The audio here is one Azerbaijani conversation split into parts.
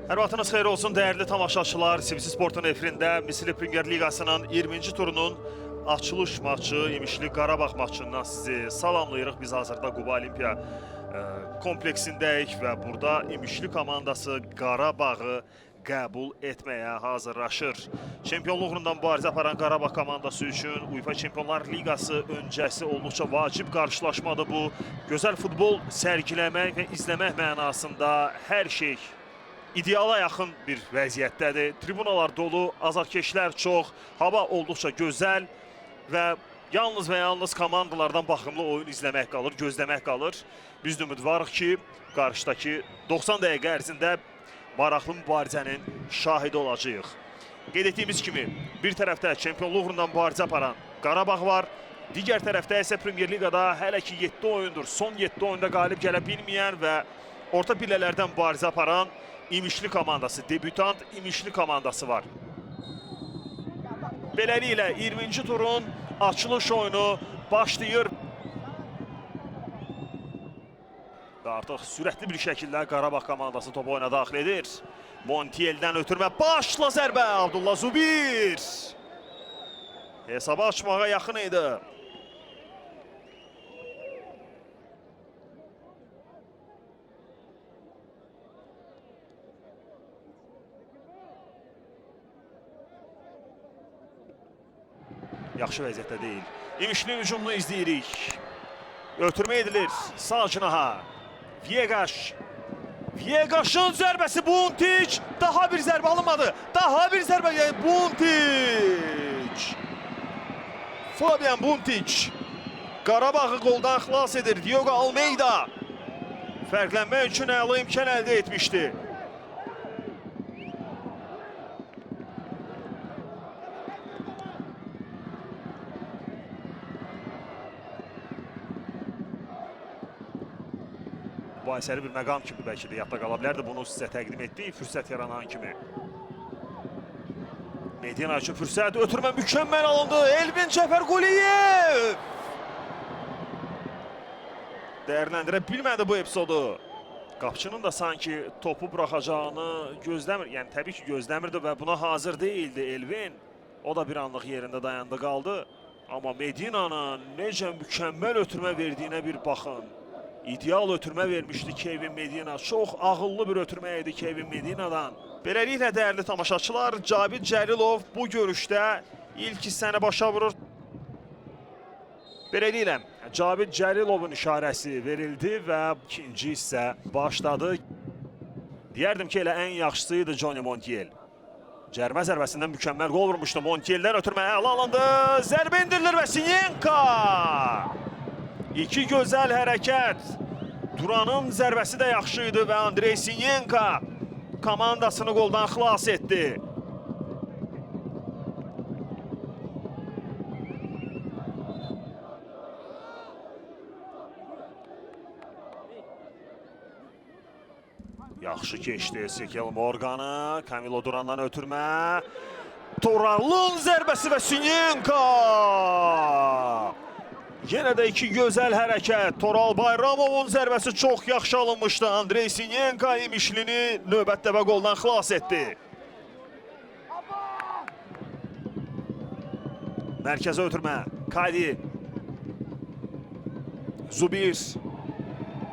Hər vaxtınız xeyir olsun dəyərli tamaşaçılar. CBC Sportun efirində Misri Premyer Liqasının 20-ci turunun açılış maçı, İmişli Qarabağ maçından sizi salamlayırıq. Biz hazırda Quba Olimpiya kompleksindəyik və burada İmişli komandası Qarabağı qəbul etməyə hazırlaşır. Çempionluq uğrundan mübarizə aparan Qarabağ komandası üçün UEFA Çempionlar Liqası öncəsi olduqca vacib qarşılaşmadır bu. Gözəl futbol sərgiləmək və izləmək mənasında hər şey ideala yaxın bir vəziyyətdədir. Tribunalar dolu, azarkeşlər çox, hava olduqca gözəl və yalnız və yalnız komandalardan baxımlı oyun izləmək qalır, gözləmək qalır. Biz də ümidvarıq ki, qarşıdakı 90 dəqiqə ərzində maraqlı mübarizənin şahidi olacağıq. Qeyd etdiyimiz kimi, bir tərəfdə çempionluq uğrundan mübarizə aparan Qarabağ var. Digər tərəfdə isə Premyer Liqada hələ ki 7 oyundur. Son 7 oyunda qalib gələ bilməyən və orta pillələrdən mübarizə aparan İmişli komandası, debütant İmişli komandası var. Beləliklə 20-ci turun açılış oyunu başlayır. Və artıq sürətli bir şəkildə Qarabağ komandası topu oyuna daxil edir. Montiel'dən ötürmə, başla zərbə, Abdullah Zubir. Hesabı açmağa yaxın idi. Yaxşı vəziyyətdə deyil. İmişlinin hücumunu izləyirik. Ötürmə edilir. Sağ cinaha. Viegas. Viegas'ın zərbəsi Buntic. Daha bir zərbə alınmadı. Daha bir zərbə gəldi. Buntic. Fabian Buntic. Qarabağı qoldan xilas edir. Diogo Almeida. Fərqlənmək üçün əla imkan əldə etmişdi. Bu əsəri bir məqam kimi bəlkə də yadda qala bilərdi. Bunu sizə təqdim etdik, fürsət yaranan kimi. Medina üçün fürsət, ötürmə mükəmməl alındı. Elvin Cəfərquliyev! Dəyərləndirə bilmədi bu epizodu. Qapçının da sanki topu buraxacağını gözləmir. Yəni, təbii ki, gözləmirdi və buna hazır deyildi Elvin. O da bir anlıq yerində dayandı, qaldı. Amma Medina'nın necə mükəmməl ötürmə verdiyinə bir baxın. İdeal ötürmə vermişdi Kevin Medina. Çox ağıllı bir ötürmə idi Kevin Medina'dan. Beləliklə, dəyərli tamaşaçılar, Cavid Cəlilov bu görüşdə ilk hissəni başa vurur. Beləliklə, Cavid Cəlilovun işarəsi verildi və ikinci hissə başladı. Deyərdim ki, elə ən yaxşısıydı Johnny Montiel. Cərmə zərbəsindən mükəmməl qol vurmuşdu. Montiel'dən ötürmə əla alındı. Zərbə indirilir və Sinyenka! İki gözəl hərəkət. Duranın zərbəsi də yaxşı idi və Andrey Sinyenka komandasını qoldan xilas etdi. Yaxşı keçdi Ezekiel Morgan'ı. Camilo Duran'dan ötürmə. Toral'ın zərbəsi və Sinyenka! Yenə də iki gözəl hərəkət. Toral Bayramovun zərbəsi çox yaxşı alınmışdı. Andrey Sinyenka İmişlini növbətdə və qoldan xilas etdi. Mərkəzə ötürmə. Kadi. Zubir.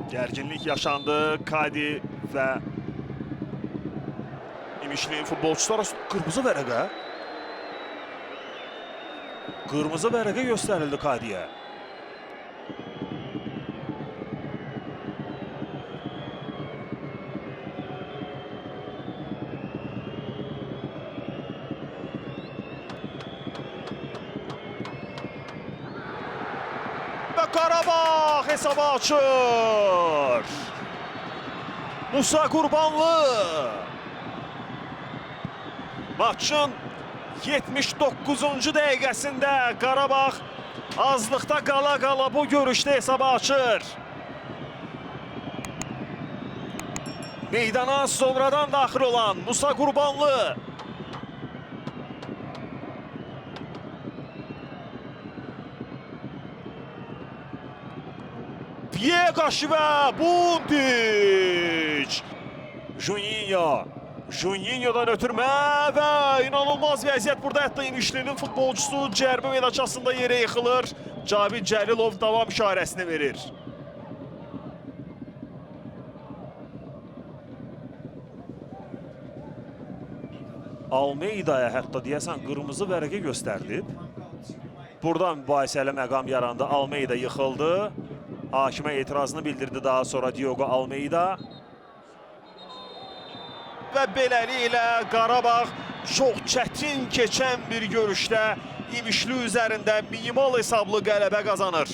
Gərginlik yaşandı. Kadi və İmişli futbolçular qırmızı vərəqə. Qırmızı vərəqə göstərildi Kadiyə. Qarabağ hesabı açır. Musa Qurbanlı. Maçın 79-cu dəqiqəsində Qarabağ azlıqda qala-qala bu görüşdə hesabı açır. Meydana sonradan daxil olan Musa Qurbanlı. Viegas və Buntic. Juninho. Juninho'dan ötürmə və inanılmaz vəziyyət burada. Hətta İmişlinin futbolcusu cərbə meydançasında yerə yıxılır. Cavid Cəlilov davam işarəsini verir. Almeida'ya hətta deyəsən qırmızı vərəqə göstərilib. Burada mübahisəli məqam yarandı. Almeida yıxıldı. Hakimə etirazını bildirdi daha sonra Diogo Almeida. Və beləliklə Qarabağ çox çətin keçən bir görüşdə İmişli üzərində minimal hesablı qələbə qazanır.